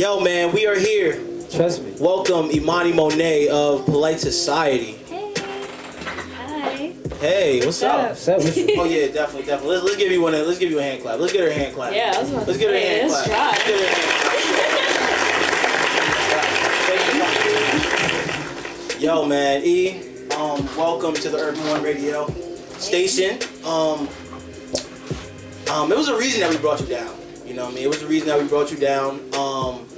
Yo, man, we are here. Trust me. Welcome, Emani Mone of Polite Society. Hey. Hi. Hey, what's up? What's up with you? Oh yeah, definitely. Let's give you one. Let's give you a hand clap. Let's get her a hand clap. Yeah, I was about Let's to get her a say, hand let's clap. try. Let's get her a hand clap. Yo, man, welcome to the Urban One Radio station. It was a reason that we brought you down. You know what I mean? It was the reason that we brought you down.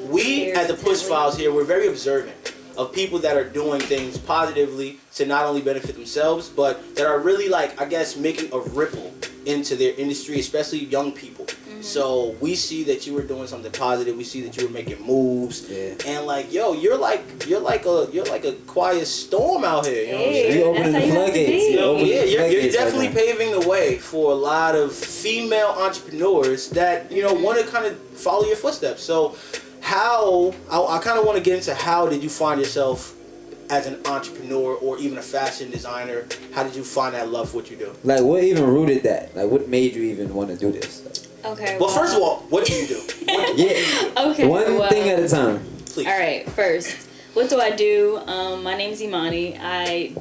We at the Push Files here, we're very observant of people that are doing things positively to not only benefit themselves, but that are really, like, I guess, making a ripple into their industry, especially young people. Mm-hmm. So we see that you were doing something positive. We see that you were making moves, and like, yo, you're like a quiet storm out here. You know what I'm saying? You opening the floodgates. You're definitely paving the way for a lot of female entrepreneurs that want to kind of follow your footsteps. So, I kind of want to get into how did you find yourself as an entrepreneur or even a fashion designer? How did you find that love for what you do? Like, what even rooted that? Like, what made you even want to do this? Okay. Well, first of all, what do you do? Okay. One thing at a time. Please. All right. First, what do I do? My name's Emani. I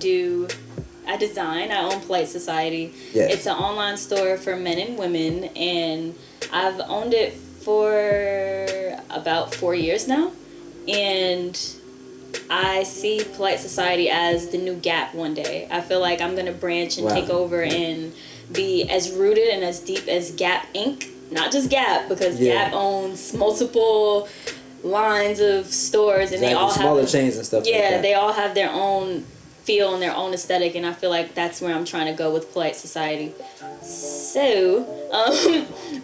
design. I own Polite Society. Yes. It's an online store for men and women, and I've owned it for about 4 years now, and I see Polite Society as the new Gap one day. I feel like I'm gonna branch and take over and be as rooted and as deep as Gap Inc. Not just Gap, because Gap owns multiple lines of stores, and they all have smaller chains and stuff. Yeah, they all have their own feel and their own aesthetic, and I feel like that's where I'm trying to go with Polite Society. So,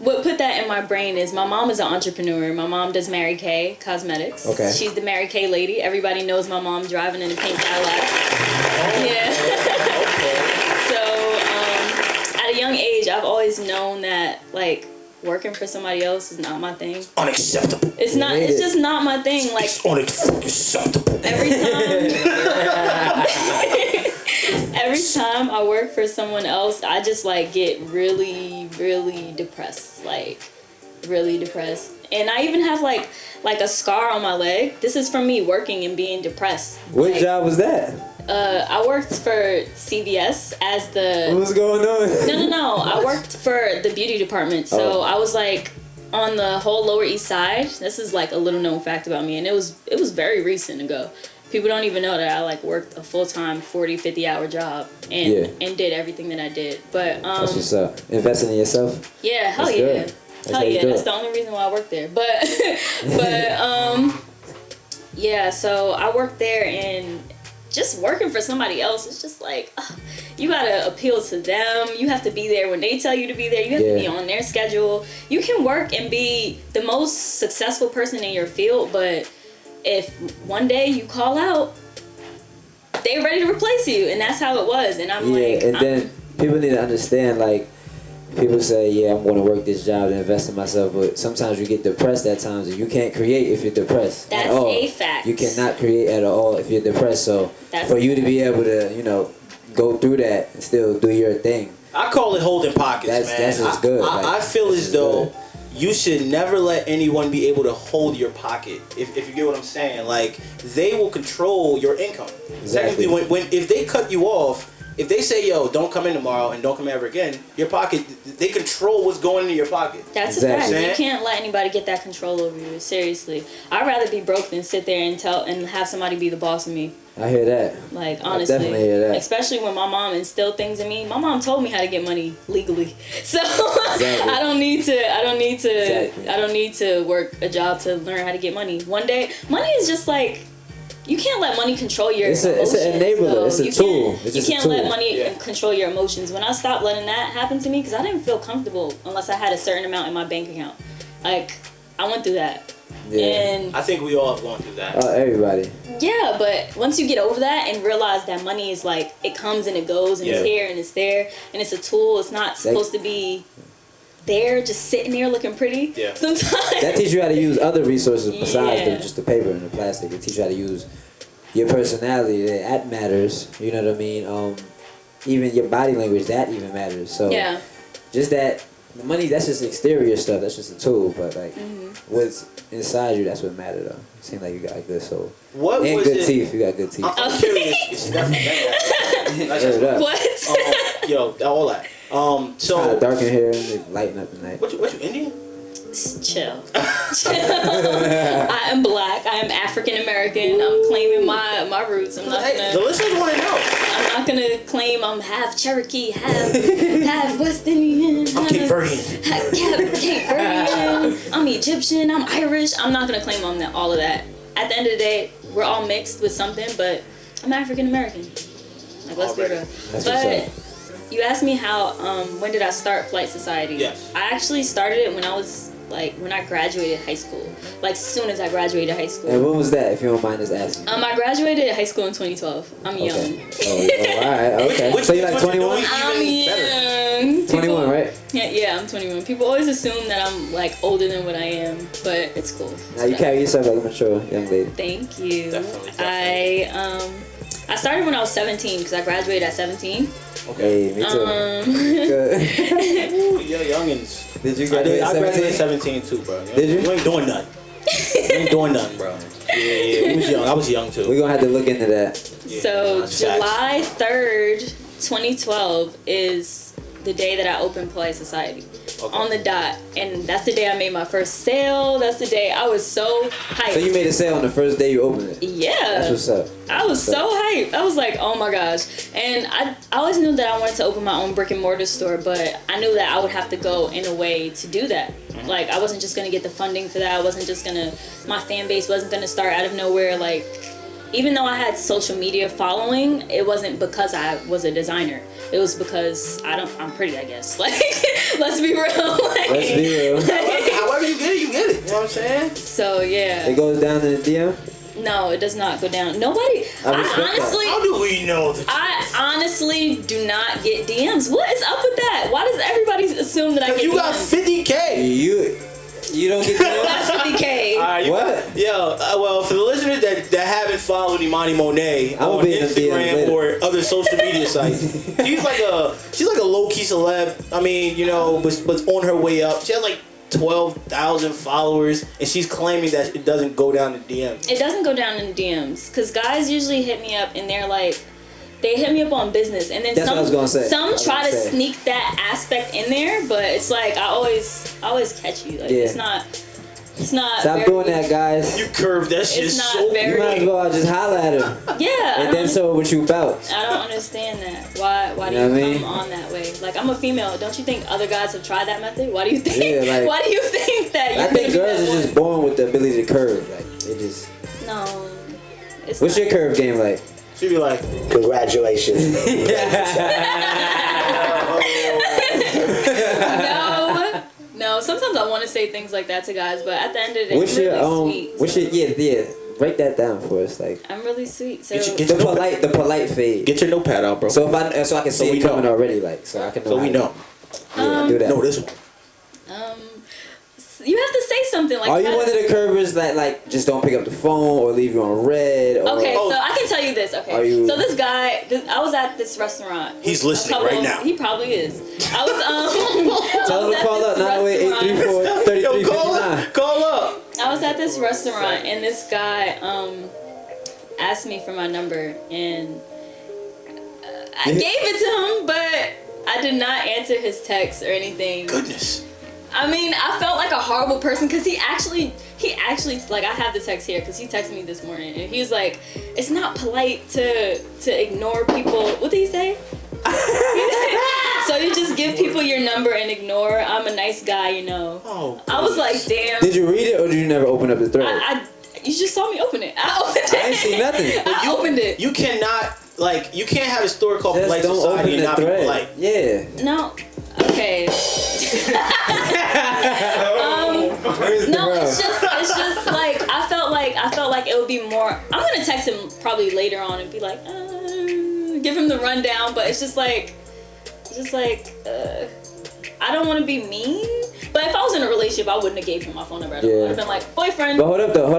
what put that in my brain is my mom is an entrepreneur. My mom does Mary Kay Cosmetics. Okay. She's the Mary Kay lady. Everybody knows my mom driving in a pink Cadillac. Yeah. So, at a young age, I've always known that, like, working for somebody else is not my thing. Unacceptable. It's not. It's just not my thing. Like, it's unacceptable. Every time I work for someone else, I just like get really, really depressed. Like, really depressed. And I even have like a scar on my leg. This is from me working and being depressed. What job was that? I worked for CVS as the... What was going on? No. I worked for the beauty department. So I was like on the whole Lower East Side. This is like a little known fact about me. And it was very recent ago. People don't even know that I like worked a full-time 40, 50-hour job and did everything that I did. But that's what's up. Investing in yourself? Yeah, hell that's yeah. Good. Hell yeah. That's the only reason why I worked there. But yeah, so I worked there, and just working for somebody else, it's just like, you gotta appeal to them. You have to be there when they tell you to be there. You have to be on their schedule. You can work and be the most successful person in your field, but if one day you call out, they're ready to replace you, and that's how it was. And I'm then people need to understand, like, people say, I'm going to work this job and invest in myself, but sometimes you get depressed at times, and you can't create if you're depressed. That's at all. A fact. You cannot create at all if you're depressed. So for you to be able to, go through that and still do your thing. I call it holding pockets, man. That's just good. I feel as though you should never let anyone be able to hold your pocket. If you get what I'm saying, like, they will control your income. Exactly. Technically, if they cut you off, if they say, yo, don't come in tomorrow and don't come ever again, your pocket, they control what's going into your pocket. That's a fact. You can't let anybody get that control over you. Seriously. I'd rather be broke than sit there and have somebody be the boss of me. I hear that. Like, honestly. I definitely hear that. Especially when my mom instilled things in me. My mom told me how to get money legally. So I don't need to work a job to learn how to get money. One day, money is just like, you can't let money control your emotions. It's an enabler. It's a tool. You can't let money control your emotions. When I stopped letting that happen to me, because I didn't feel comfortable unless I had a certain amount in my bank account. Like, I went through that. Yeah. And I think we all have gone through that. Everybody. Yeah, but once you get over that and realize that money is like, it comes and it goes and it's here and it's there and it's a tool. It's not supposed to be there just sitting there looking pretty. Yeah. Sometimes that teaches you how to use other resources besides just the paper and the plastic. It teaches you how to use your personality. That matters. You know what I mean? Even your body language, that even matters. So just that the money, that's just exterior stuff. That's just a tool. But like, what's inside you, that's what matters though. It seems like you got a good soul. What and was good it? teeth. You got good teeth. I'm curious. It's definitely that's just, What? yo, all that. Kind So of darken hair and they lighten up the night. what you Indian? Chill. I am black. I am African American. I'm claiming my roots. I'm not Hey, the gonna. listeners want to know. I'm not gonna claim I'm half Cherokee, half West Indian. I'm Cape Verdean. Cape Verdean. I'm Egyptian. I'm Irish. I'm not gonna claim all of that. At the end of the day, we're all mixed with something, but I'm African American. Like, let's be Already. real. That's But what's up. you asked me how when did I start Polite Society? Yes. I actually started it when I graduated high school. Like, as soon as I graduated high school. And when was that, if you don't mind us asking? I graduated high school in 2012. I'm young. Okay. Oh, alright, okay. Which- So you like which you're 21? doing I'm even better. young. 21, right? Yeah, I'm 21. People always assume that I'm like older than what I am, but it's cool. Now you carry yourself like a mature young lady. Thank you. Definitely. I started when I was 17 because I graduated at 17. Hey, me too. Good. Ooh, yeah, youngins. Did you I graduate at graduated 17? 17 too, bro. Did you? You ain't doing nothing. You ain't doing nothing, bro. Yeah. We was young. I was young too. We're gonna have to look into that. Yeah, So that's facts. July 3rd, 2012 is the day that I opened Polite Society. Okay. On the dot. And that's the day I made my first sale. That's the day I was so hyped. So you made a sale on the first day you opened it. Yeah. That's what's up. I was so hyped. I was like, oh my gosh. And I always knew that I wanted to open my own brick and mortar store, but I knew that I would have to go in a way to do that. Like, I wasn't just going to get the funding for that. I wasn't just going to, my fan base wasn't going to start out of nowhere. Like, even though I had social media following, it wasn't because I was a designer. It was because I'm pretty, I guess. Like, let's be real. Like, Let's be real. However you get it, you get it. You know what I'm saying? So, yeah. It goes down in the DM. No, it does not go down. Nobody, I respect that. honestly, How do we know that? I honestly do not get DMs. What is up with that? Why does everybody assume that I get You got DMs? 50K. You don't get DMs? That's 50K. All right, What? Well, for the listeners that haven't followed Emani Mone I'ma on be in the DMs Instagram later. or other social media sites, she's like a low key celeb. I mean, you know, but on her way up. She has like 12,000 followers, and she's claiming that it doesn't go down in DMs. It doesn't go down in DMs because guys usually hit me up and they're like, they hit me up on business, and then That's what I was gonna say. I some was try gonna to say. sneak that aspect in there, but it's like I always catch you. Like, Yeah. it's not. Stop very- doing that, guys. You curve that shit It's not so very- You might as well just holler at him. Yeah. And then so what you about. I don't understand that. Why You do know you what I come mean? on that way? Like, I'm a female. Don't you think other guys have tried that method? Why do you think? Yeah, like- why do you think that? You're I think gonna be girls that are one? just born with the ability to curve. Like, they just. No. It's What's not. your curve game like? She'd be like, Congratulations. No. Sometimes I want to say things like that to guys, but at the end of the day, What's I'm your really sweet. What's so your yeah? Break that down for us, like I'm really sweet. So Get the polite fade. get your notepad out, bro. So if I so I can see So we it coming know. already, like so I can know. So we how- know. Yeah, do that. No, this one. you have to say something like. Are you that. one of the curvers that like just don't pick up the phone or leave you on red? Or, Okay, Oh. so I can tell you this. Okay, Are you- so this guy, I was at this restaurant. He's with a listening couple right of- now. He probably is. I was Tell them to call up 908-834-3359. Yo, call up. I was at this restaurant and this guy asked me for my number and I gave it to him, but I did not answer his text or anything. Goodness. I mean, I felt like a horrible person because he actually, like, I have the text here because he texted me this morning and he was like, it's not polite to ignore people. What did he say? So you just give people your number and ignore. I'm a nice guy, you know. Oh, I was like, damn. Did you read it or did you never open up the thread? You just saw me open it. I opened it. I ain't seen nothing. I opened it. You cannot, like, you can't have a store called Just Polite don't Society open and the not be thread. polite. Yeah. No. Okay. Where's the No, bro? it's just like I felt like it would be more. I'm gonna text him probably later on and be like, give him the rundown. But it's just like, I don't want to be mean. But if I was in a relationship, I wouldn't have gave him my phone number. I would have been like, boyfriend. But hold up though.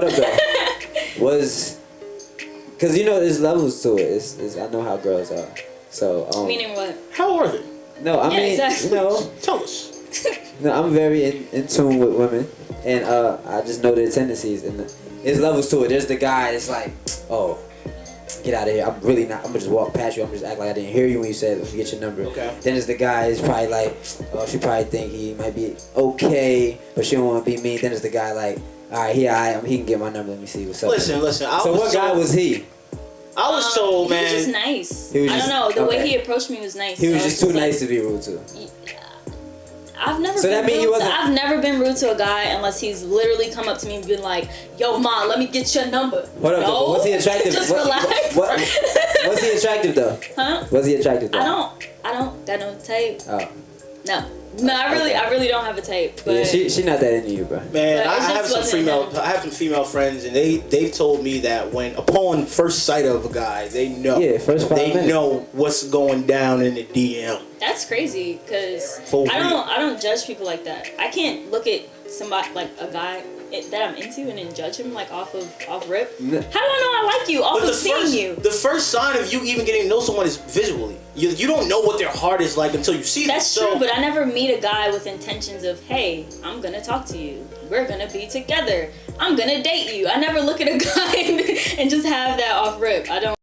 Was, cause you know there's levels to it. It's I know how girls are. So Meaning what? How are they? no, I Yeah, mean exactly. you know Tell us. No, I'm very in tune with women, and I just know their tendencies, and there's levels to it. There's the guy that's like, oh, get out of here. I'm really not. I'm gonna just walk past you. I'm just act like I didn't hear you when you said, let me get your number. Okay. Then there's the guy that's probably like, oh, she probably think he might be okay, but she don't want to be mean. Then there's the guy like, all right, he can get my number. Let me see what's up. Listen. So what guy was he? I was told, man. He was just nice. He was I just- don't know. The way okay. he approached me was nice. He was So just it's too like- nice to be rude to. I've never So been that mean rude you wasn't- I've never been rude to a guy unless he's literally come up to me and been like, yo, ma, let me get your number. What up? No, Though? Was he attractive? Just relax. Was he attractive though? Huh? Was he attractive though? I don't got no tape. Oh. No, I really don't have a tape. But Yeah, she not that into you, bro. Man, But I it have just some wasn't female. him. I have some female friends, and they've told me that when upon first sight of a guy, they know. Yeah, first 5 they minutes. know what's going down in the DM. that's crazy because For I real. don't judge people like that. I can't look at somebody like a guy that I'm into and then judge him like off rip. How do I know I like you off But of seeing you? the first sign of you even getting to know someone is visually. You don't know what their heart is like until you see them. That's true, but I never meet a guy with intentions of, hey, I'm gonna talk to you. We're gonna be together. I'm gonna date you. I never look at a guy and just have that off rip. I don't.